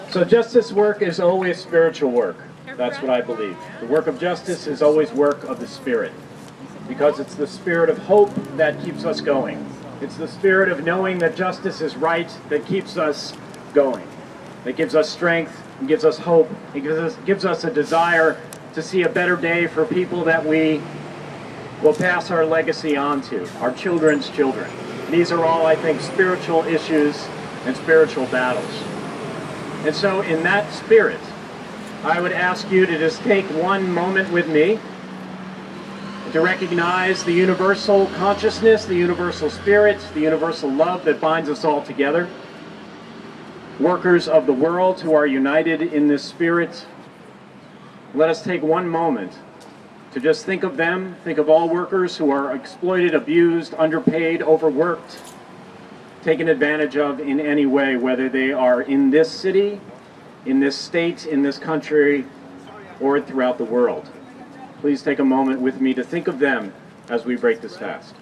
So justice work is always spiritual work. That's what I believe. The work of justice is always work of the Spirit, because it's the spirit of hope that keeps us going. It's the spirit of knowing that justice is right that keeps us going, that gives us strength, and gives us hope, it gives us a desire to see a better day for people that we will pass our legacy on to, our children's children. These are all, I think, spiritual issues and spiritual battles. And so in that spirit, I would ask you to just take one moment with me to recognize the universal consciousness, the universal spirit, the universal love that binds us all together. Workers of the world who are united in this spirit, let us take one moment to just think of them, think of all workers who are exploited, abused, underpaid, overworked, taken advantage of in any way, whether they are in this city, in this state, in this country, or throughout the world. Please take a moment with me to think of them as we break this fast.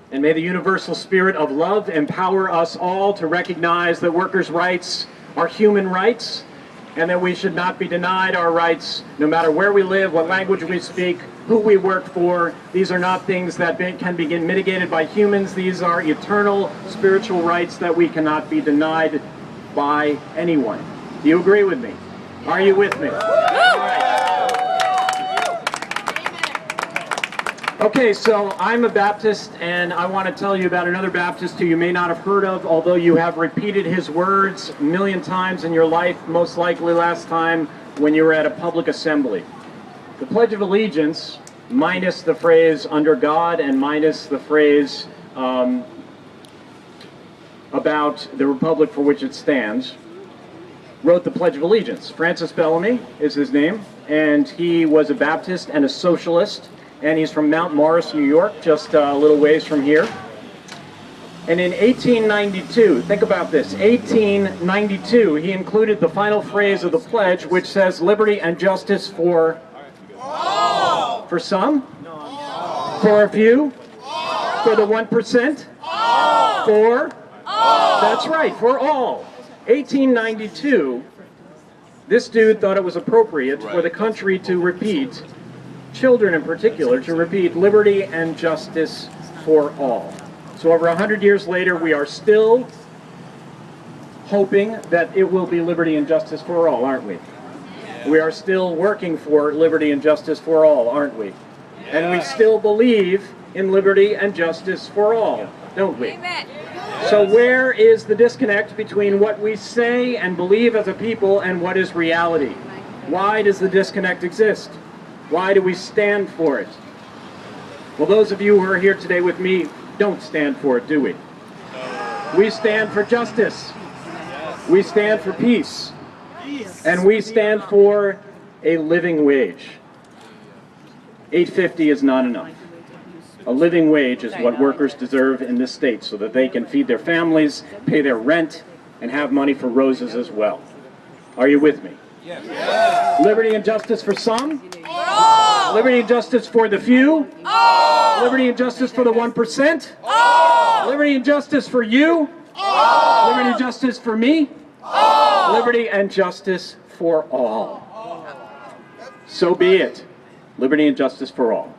And may the universal spirit of love empower us all to recognize that workers' rights are human rights, and that we should not be denied our rights no matter where we live, what language we speak, who we work for. These are not things that can be mitigated by humans. These are eternal spiritual rights that we cannot be denied by anyone. Do you agree with me? Are you with me? All right. Okay, so I'm a Baptist, and I want to tell you about another Baptist who you may not have heard of, although you have repeated his words a million times in your life, most likely last time when you were at a public assembly. The Pledge of Allegiance, minus the phrase "under God" and minus the phrase about the republic for which it stands, wrote the Pledge of Allegiance. Francis Bellamy is his name, and he was a Baptist and a socialist. And he's from Mount Morris, New York, just a little ways from here. And in 1892, think about this, 1892, he included the final phrase of the pledge, which says liberty and justice for all. For some? All. For a few? All. For the 1%? All. For? All. That's right, for all. 1892, this dude thought it was appropriate for the country to repeat, children in particular, to repeat liberty and justice for all. So over 100 years later, we are still hoping that it will be liberty and justice for all, aren't we? We are still working for liberty and justice for all, aren't we? And we still believe in liberty and justice for all, don't we? So where is the disconnect between what we say and believe as a people and what is reality? Why does the disconnect exist? Why do we stand for it? Well, those of you who are here today with me don't stand for it, do we? We stand for justice. We stand for peace. And we stand for a living wage. $8.50 is not enough. A living wage is what workers deserve in this state so that they can feed their families, pay their rent, and have money for roses as well. Are you with me? Yes. Liberty and justice for some? All. Liberty and justice for the few? All. Liberty and justice for the 1%? All. Liberty and justice for you? All. Liberty and justice for me? All. Liberty and justice for all. So be it. Liberty and justice for all.